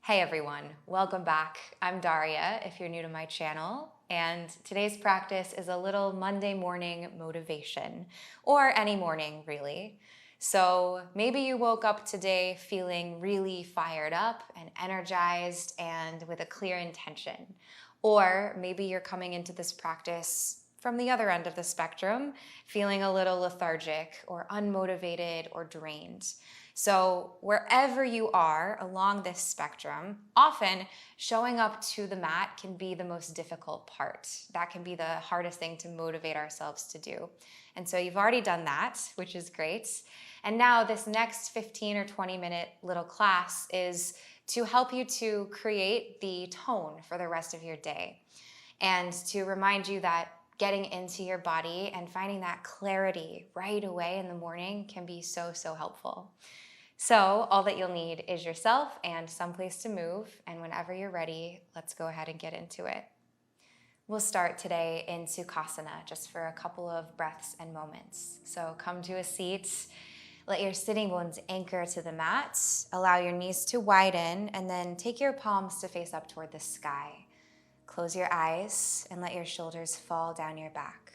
Hey everyone, welcome back. I'm Daria if you're new to my channel, and today's practice is a little Monday morning motivation, or any morning really. So maybe you woke up today feeling really fired up and energized and with a clear intention. Or maybe you're coming into this practice from the other end of the spectrum, feeling a little lethargic or unmotivated or drained. So wherever you are along this spectrum, often showing up to the mat can be the most difficult part. That can be the hardest thing to motivate ourselves to do. And so you've already done that, which is great. And now this next 15 or 20-minute little class is to help you to create the tone for the rest of your day and to remind you that getting into your body and finding that clarity right away in the morning can be so, so helpful. So all that you'll need is yourself and someplace to move, and whenever you're ready, let's go ahead and get into it. We'll start today in Sukhasana, just for a couple of breaths and moments. So come to a seat, let your sitting bones anchor to the mat, allow your knees to widen, and then take your palms to face up toward the sky. Close your eyes and let your shoulders fall down your back.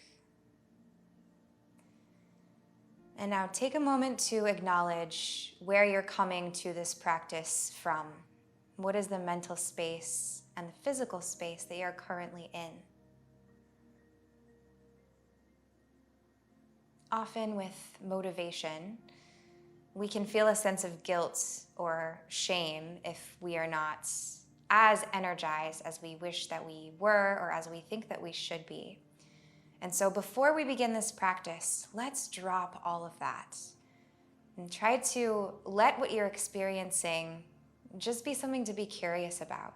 And now take a moment to acknowledge where you're coming to this practice from. What is the mental space and the physical space that you're currently in? Often with motivation, we can feel a sense of guilt or shame if we are not as energized as we wish that we were or as we think that we should be. And so before we begin this practice, let's drop all of that and try to let what you're experiencing just be something to be curious about.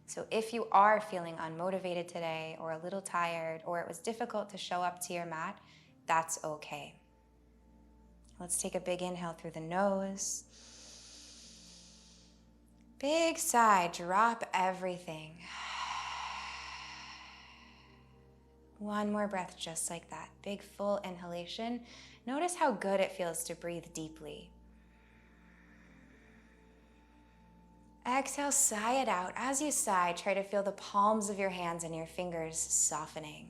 So if you are feeling unmotivated today or a little tired or it was difficult to show up to your mat, that's okay. Let's take a big inhale through the nose. Big sigh, drop everything. One more breath just like that. Big full inhalation. Notice how good it feels to breathe deeply. Exhale, sigh it out. As you sigh, try to feel the palms of your hands and your fingers softening.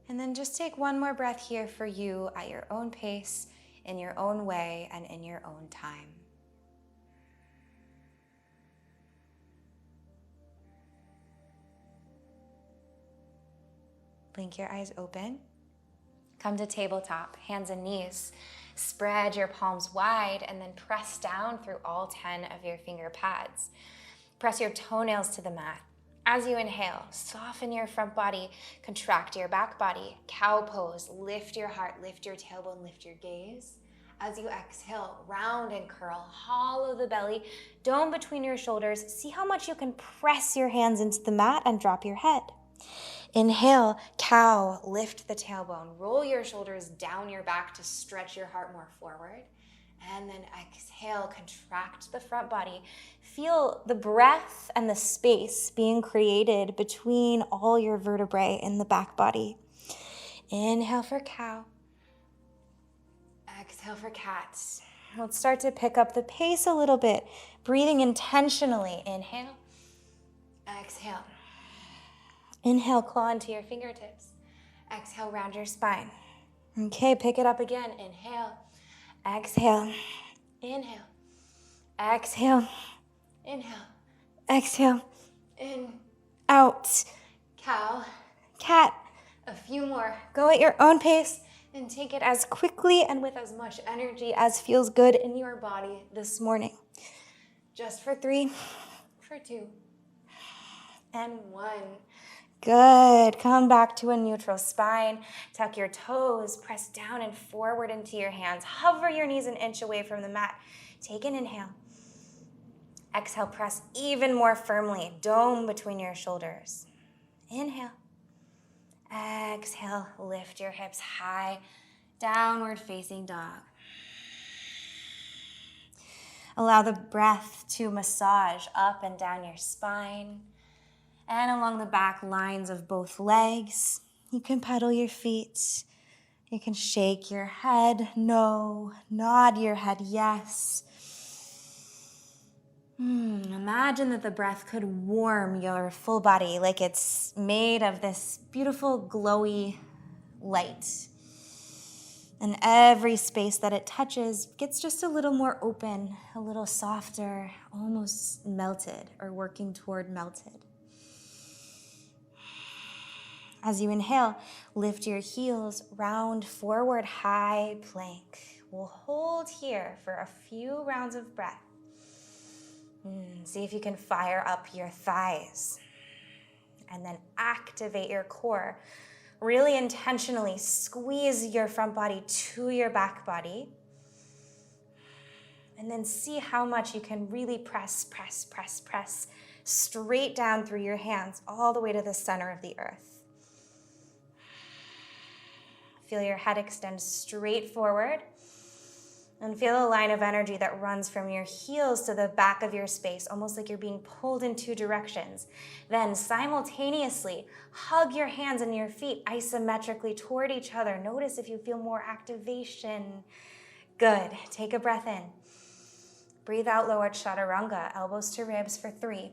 And then just take one more breath here for you at your own pace, in your own way, and in your own time. Blink your eyes open. Come to tabletop, hands and knees. Spread your palms wide and then press down through all 10 of your finger pads. Press your toenails to the mat. As you inhale, soften your front body, contract your back body. Cow pose, lift your heart, lift your tailbone, lift your gaze. As you exhale, round and curl, hollow the belly, dome between your shoulders. See how much you can press your hands into the mat and drop your head. Inhale, cow, lift the tailbone, roll your shoulders down your back to stretch your heart more forward. And then exhale, contract the front body. Feel the breath and the space being created between all your vertebrae in the back body. Inhale for cow. Exhale for cat. Let's start to pick up the pace a little bit, breathing intentionally. Inhale, exhale. Inhale, claw into your fingertips. Exhale, round your spine. Okay, pick it up again. Inhale, exhale, inhale, exhale, inhale, exhale, in, out, cow, cat. A few more. Go at your own pace and take it as quickly and with as much energy as feels good in your body this morning. Just for 3, for 2, and 1. Good. Come back to a neutral spine. Tuck your toes. Press down and forward into your hands. Hover your knees an inch away from the mat. Take an inhale. Exhale, press even more firmly. Dome between your shoulders. Inhale. Exhale, lift your hips high. Downward facing dog. Allow the breath to massage up and down your spine and along the back lines of both legs. You can pedal your feet You can shake your head no, nod your head yes. Imagine that the breath could warm your full body like it's made of this beautiful glowy light. And every space that it touches gets just a little more open, a little softer, almost melted or working toward melted. As you inhale, lift your heels, round forward, high plank. We'll hold here for a few rounds of breath. See if you can fire up your thighs. And then activate your core. Really intentionally squeeze your front body to your back body. And then see how much you can really press straight down through your hands all the way to the center of the earth. Feel your head extend straight forward. And feel a line of energy that runs from your heels to the back of your space, almost like you're being pulled in two directions. Then simultaneously, hug your hands and your feet isometrically toward each other. Notice if you feel more activation. Good. Take a breath in. Breathe out, lower chaturanga, elbows to ribs for 3.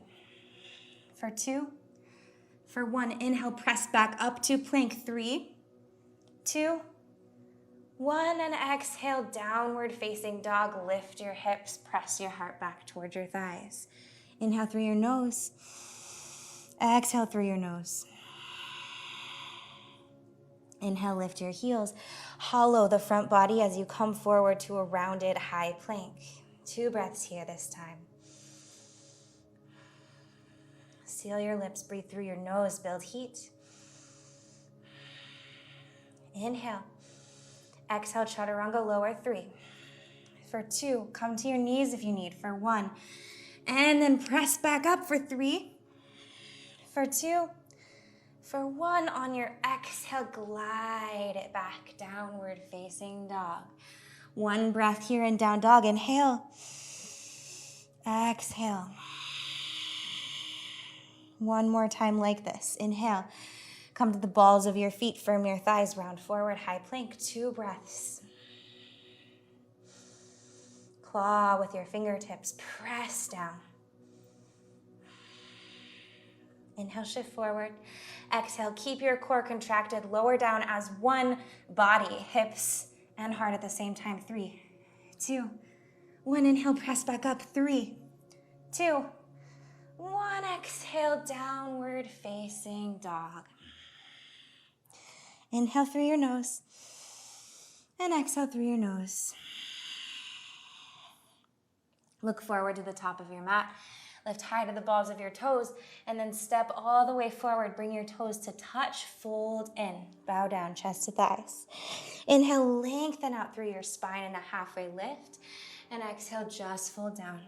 For 2. For 1, inhale, press back up to plank. 3, 2, 1, and exhale, downward facing dog. Lift your hips, press your heart back towards your thighs. Inhale through your nose. Exhale through your nose. Inhale, lift your heels. Hollow the front body as you come forward to a rounded high plank. 2 breaths here this time. Seal your lips, breathe through your nose, build heat. Inhale. Exhale, chaturanga, lower. 3. For 2, come to your knees if you need. For 1, and then press back up for 3. For 2. For 1, on your exhale, glide it back, downward facing dog. 1 breath here in down dog. Inhale. Exhale. 1 more time like this. Inhale. Come to the balls of your feet, firm your thighs, round forward, high plank. 2 breaths. Claw with your fingertips, press down. Inhale, shift forward. Exhale, keep your core contracted, lower down as 1 body, hips and heart at the same time. 3, 2, 1, inhale, press back up. 3, 2, 1, exhale, downward facing dog. Inhale through your nose and exhale through your nose. Look forward to the top of your mat. Lift high to the balls of your toes and then step all the way forward. Bring your toes to touch, fold in. Bow down, chest to thighs. Inhale, lengthen out through your spine in a halfway lift. And exhale, just fold down.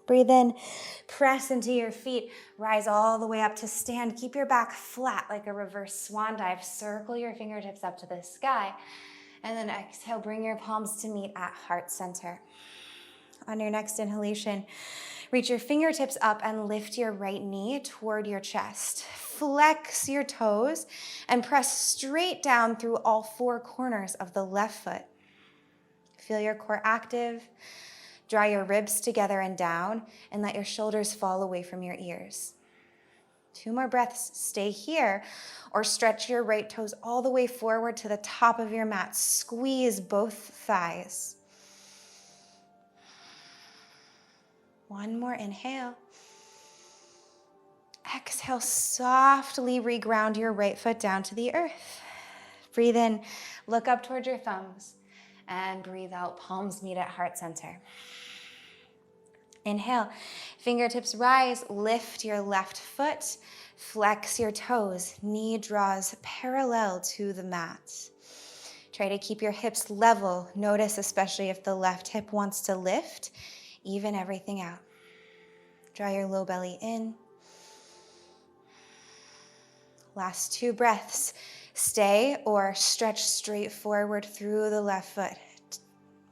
Breathe in, press into your feet, rise all the way up to stand. Keep your back flat like a reverse swan dive. Circle your fingertips up to the sky. And then exhale, bring your palms to meet at heart center. On your next inhalation, reach your fingertips up and lift your right knee toward your chest. Flex your toes and press straight down through all 4 corners of the left foot. Feel your core active. Draw your ribs together and down and let your shoulders fall away from your ears. 2 more breaths. Stay here or stretch your right toes all the way forward to the top of your mat. Squeeze both thighs. 1 more inhale. Exhale, softly reground your right foot down to the earth. Breathe in, look up towards your thumbs, and breathe out, palms meet at heart center. Inhale, fingertips rise, lift your left foot, flex your toes, knee draws parallel to the mat. Try to keep your hips level. Notice especially if the left hip wants to lift, even everything out. Draw your low belly in. Last 2 breaths. Stay or stretch straight forward through the left foot.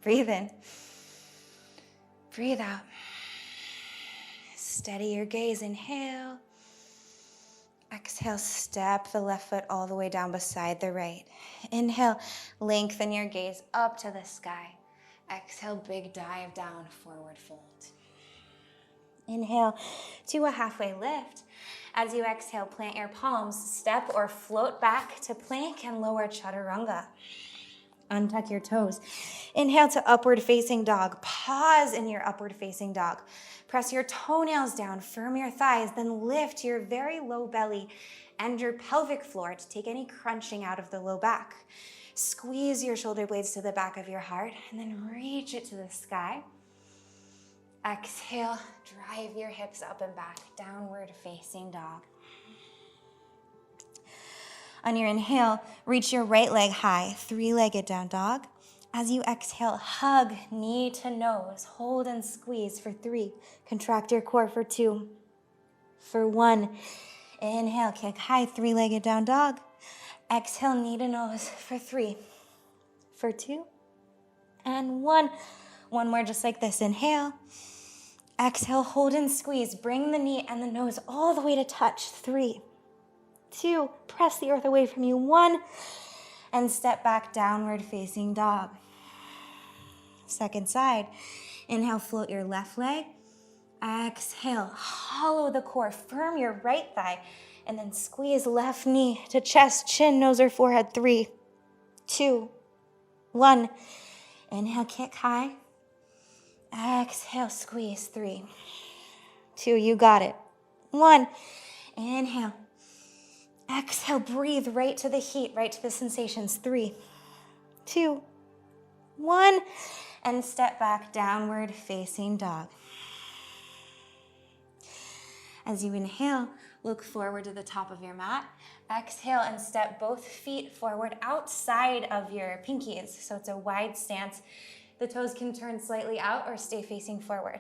Breathe in. Breathe out. Steady your gaze. Inhale. Exhale, step the left foot all the way down beside the right. Inhale, lengthen your gaze up to the sky. Exhale, big dive down, forward fold. Inhale to a halfway lift. As you exhale, plant your palms, step or float back to plank and lower chaturanga. Untuck your toes. Inhale to upward facing dog. Pause in your upward facing dog. Press your toenails down, firm your thighs, then lift your very low belly and your pelvic floor to take any crunching out of the low back. Squeeze your shoulder blades to the back of your heart and then reach it to the sky. Exhale, drive your hips up and back, downward facing dog. On your inhale, reach your right leg high, three-legged down dog. As you exhale, hug knee to nose, hold and squeeze for 3. Contract your core for 2. For 1, inhale, kick high, three-legged down dog. Exhale, knee to nose for 3. For 2, and 1. One more just like this, inhale. Exhale, hold and squeeze, bring the knee and the nose all the way to touch, 3. 2, press the earth away from you, 1, and step back, downward facing dog. Second side, inhale, float your left leg. Exhale, hollow the core, firm your right thigh, and then squeeze left knee to chest, chin, nose, or forehead, 3, 2, 1. Inhale, kick high. Exhale, squeeze, 3, 2, you got it. 1, inhale. Exhale, breathe right to the heat, right to the sensations. 3, 2, 1, and step back, downward facing dog. As you inhale, look forward to the top of your mat. Exhale and step both feet forward outside of your pinkies. So it's a wide stance. The toes can turn slightly out or stay facing forward.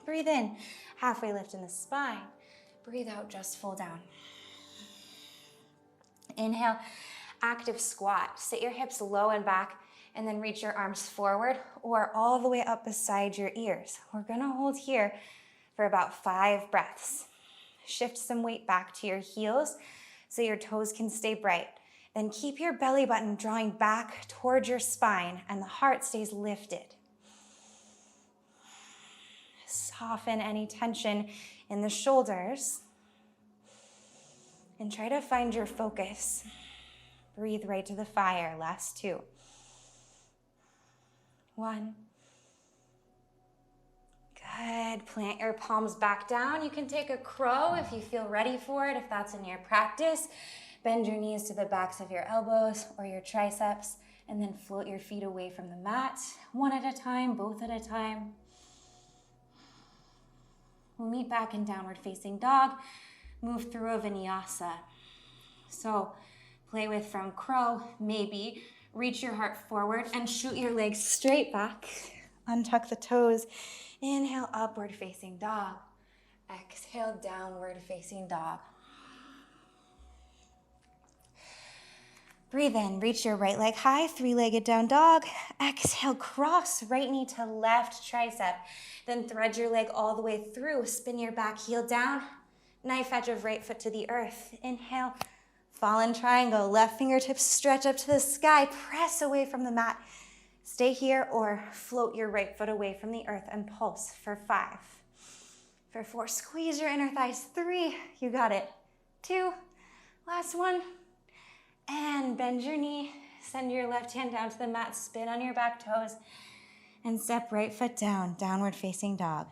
Breathe in, halfway lift in the spine. Breathe out, just full down. Inhale, active squat. Sit your hips low and back and then reach your arms forward or all the way up beside your ears. We're gonna hold here for about 5 breaths. Shift some weight back to your heels so your toes can stay bright. Then keep your belly button drawing back towards your spine and the heart stays lifted. Soften any tension in the shoulders and try to find your focus. Breathe right to the fire. Last 2. 1. Good. Plant your palms back down. You can take a crow if you feel ready for it, if that's in your practice. Bend your knees to the backs of your elbows or your triceps, and then float your feet away from the mat. One at a time, both at a time. We'll meet back in downward facing dog. Move through a vinyasa. So play with from crow, maybe. Reach your heart forward and shoot your legs straight back. Untuck the toes. Inhale, upward facing dog. Exhale, downward facing dog. Breathe in, reach your right leg high, three-legged down dog. Exhale, cross right knee to left tricep. Then thread your leg all the way through. Spin your back heel down. Knife edge of right foot to the earth. Inhale, fallen triangle. Left fingertips stretch up to the sky. Press away from the mat. Stay here or float your right foot away from the earth and pulse for 5. For 4, squeeze your inner thighs. 3, you got it. 2, last 1. And bend your knee. Send your left hand down to the mat. Spin on your back toes. And step right foot down, downward facing dog.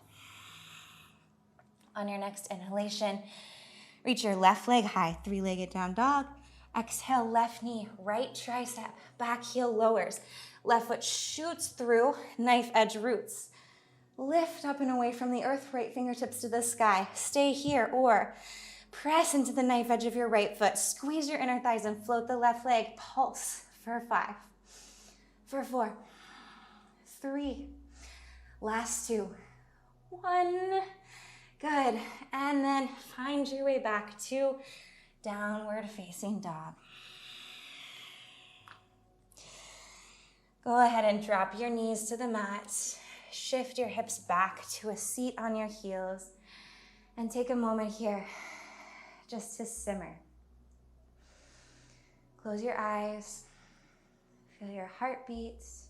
On your next inhalation, reach your left leg high, three-legged down dog. Exhale, left knee, right tricep, back heel lowers. Left foot shoots through, knife edge roots. Lift up and away from the earth, right fingertips to the sky. Stay here or press into the knife edge of your right foot. Squeeze your inner thighs and float the left leg. Pulse for 5. For 4. 3. Last 2. 1. Good. And then find your way back to downward facing dog. Go ahead and drop your knees to the mat. Shift your hips back to a seat on your heels. And take a moment here just to simmer. Close your eyes. Feel your heartbeats.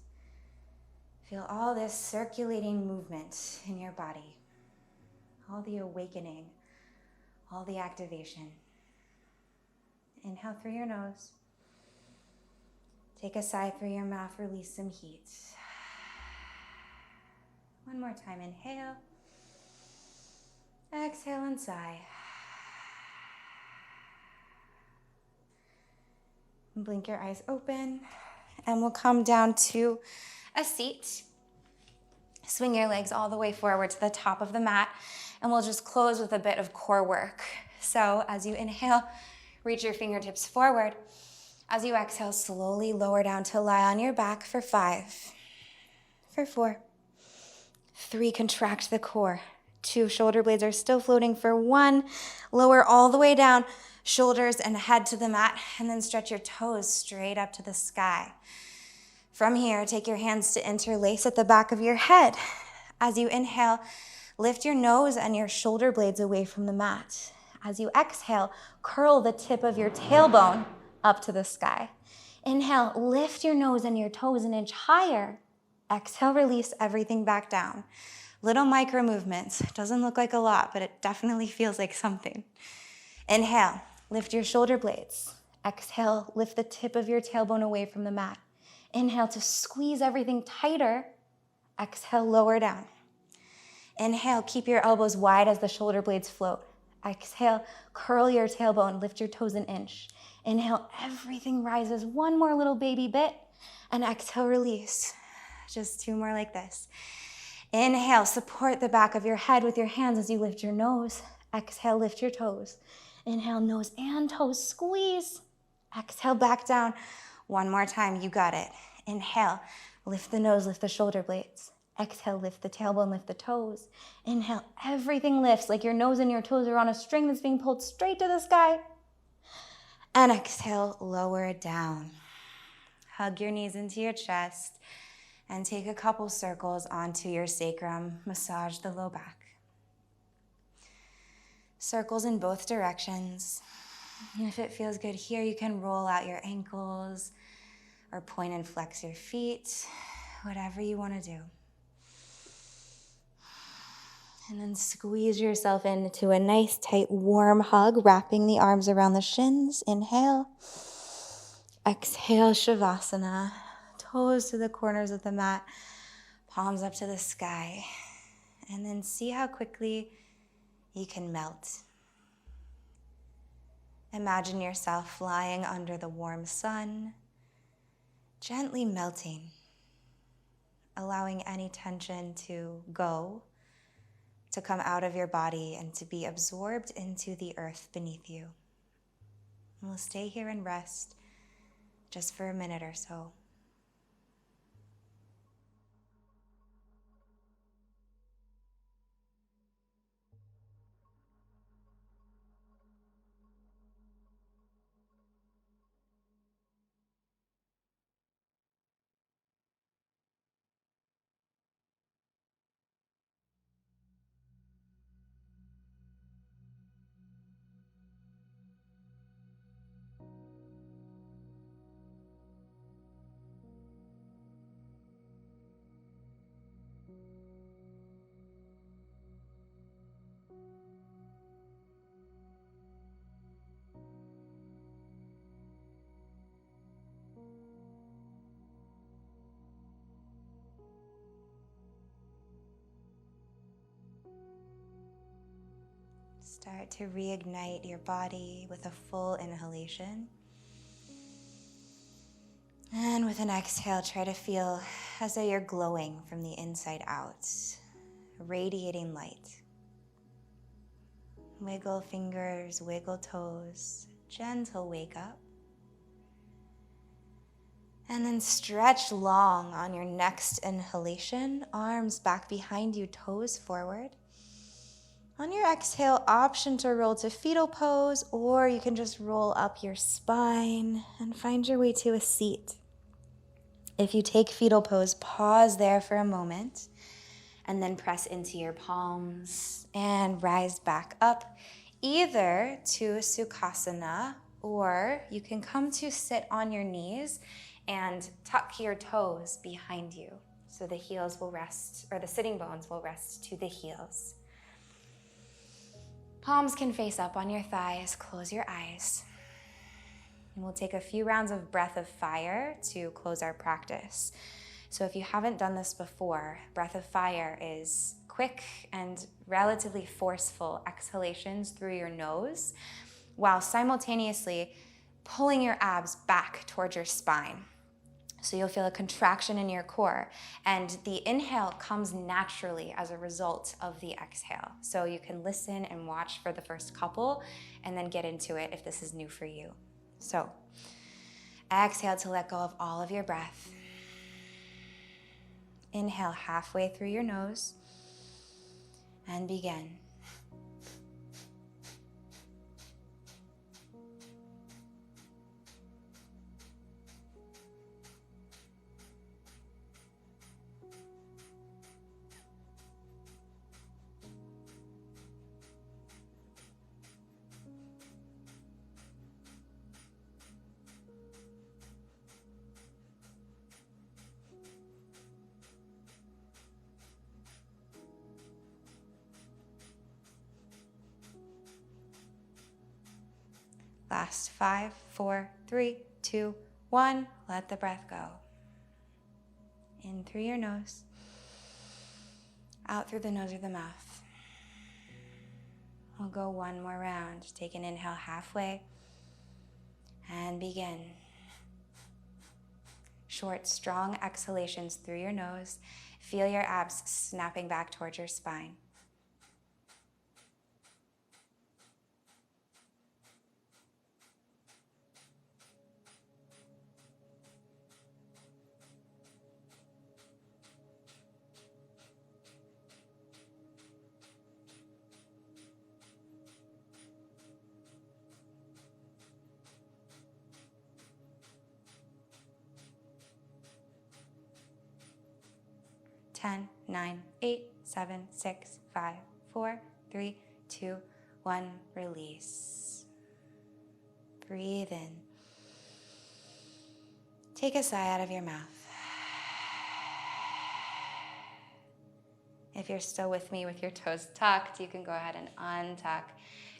Feel all this circulating movement in your body. All the awakening, all the activation. Inhale through your nose. Take a sigh through your mouth, release some heat. One more time, inhale. Exhale and sigh. Blink your eyes open, and we'll come down to a seat. Swing your legs all the way forward to the top of the mat, and we'll just close with a bit of core work. So as you inhale, reach your fingertips forward. As you exhale, slowly lower down to lie on your back for 5, for 4, 3, contract the core. 2, shoulder blades are still floating for 1, lower all the way down, shoulders and head to the mat, and then stretch your toes straight up to the sky. From here, take your hands to interlace at the back of your head. As you inhale, lift your nose and your shoulder blades away from the mat. As you exhale, curl the tip of your tailbone up to the sky. Inhale, lift your nose and your toes an inch higher. Exhale, release everything back down. Little micro movements. Doesn't look like a lot, but it definitely feels like something. Inhale, lift your shoulder blades. Exhale, lift the tip of your tailbone away from the mat. Inhale to squeeze everything tighter. Exhale, lower down. Inhale, keep your elbows wide as the shoulder blades float. Exhale, curl your tailbone, lift your toes an inch. Inhale, everything rises one more little baby bit, and exhale, release. Just 2 more like this. Inhale, support the back of your head with your hands as you lift your nose. Exhale, lift your toes. Inhale, nose and toes, squeeze. Exhale, back down. 1 more time, you got it. Inhale, lift the nose, lift the shoulder blades. Exhale, lift the tailbone, lift the toes. Inhale, everything lifts like your nose and your toes are on a string that's being pulled straight to the sky. And exhale, lower down. Hug your knees into your chest and take a couple circles onto your sacrum. Massage the low back. Circles in both directions. And if it feels good here, you can roll out your ankles or point and flex your feet, whatever you want to do. And then squeeze yourself into a nice, tight, warm hug, wrapping the arms around the shins. Inhale. Exhale, Savasana. Toes to the corners of the mat, palms up to the sky. And then see how quickly you can melt. Imagine yourself flying under the warm sun, gently melting, allowing any tension to go, to come out of your body and to be absorbed into the earth beneath you. And we'll stay here and rest just for a minute or so. Start to reignite your body with a full inhalation. And with an exhale, try to feel as though you're glowing from the inside out, radiating light. Wiggle fingers, wiggle toes, gentle wake up. And then stretch long on your next inhalation, arms back behind you, toes forward. On your exhale, option to roll to fetal pose, or you can just roll up your spine and find your way to a seat. If you take fetal pose, pause there for a moment and then press into your palms and rise back up either to Sukhasana, or you can come to sit on your knees and tuck your toes behind you. So the heels will rest, or the sitting bones will rest to the heels. Palms can face up on your thighs. Close your eyes. And we'll take a few rounds of breath of fire to close our practice. So if you haven't done this before, breath of fire is quick and relatively forceful exhalations through your nose while simultaneously pulling your abs back towards your spine. So you'll feel a contraction in your core, and the inhale comes naturally as a result of the exhale. So you can listen and watch for the first couple and then get into it if this is new for you. So exhale to let go of all of your breath. Inhale halfway through your nose and begin. Last 5, 4, 3, 2, 1. Let the breath go. In through your nose, out through the nose or the mouth. We'll go one more round. Take an inhale halfway and begin. Short, strong exhalations through your nose. Feel your abs snapping back towards your spine. Ten, 9, 8, 7, 6, 5, 4, 3, 2, 1. Release. Breathe in. Take a sigh out of your mouth. If you're still with me with your toes tucked, you can go ahead and untuck.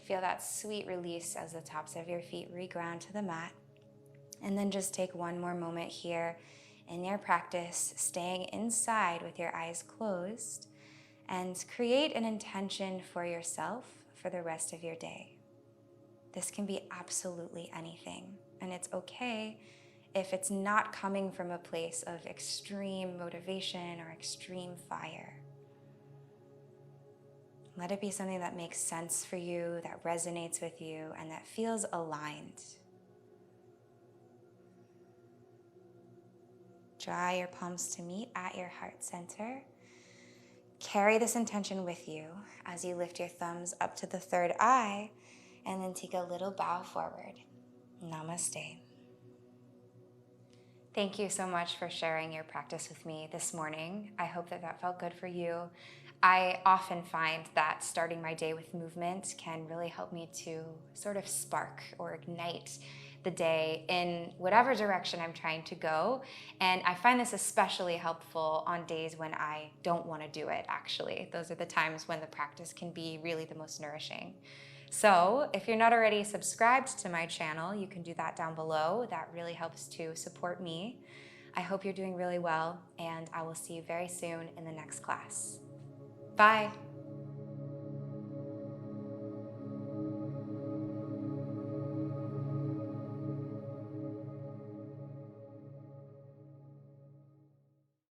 Feel that sweet release as the tops of your feet reground to the mat. And then just take one more moment here in your practice, staying inside with your eyes closed, and create an intention for yourself for the rest of your day. This can be absolutely anything, and it's okay if it's not coming from a place of extreme motivation or extreme fire. Let it be something that makes sense for you, that resonates with you, and that feels aligned. Draw your palms to meet at your heart center. Carry this intention with you as you lift your thumbs up to the third eye, and then take a little bow forward. Namaste. Thank you so much for sharing your practice with me this morning. I hope that felt good for you. I often find that starting my day with movement can really help me to sort of spark or ignite the day in whatever direction I'm trying to go. And I find this especially helpful on days when I don't want to do it, actually. Those are the times when the practice can be really the most nourishing. So if you're not already subscribed to my channel, you can do that down below. That really helps to support me. I hope you're doing really well, and I will see you very soon in the next class. Bye.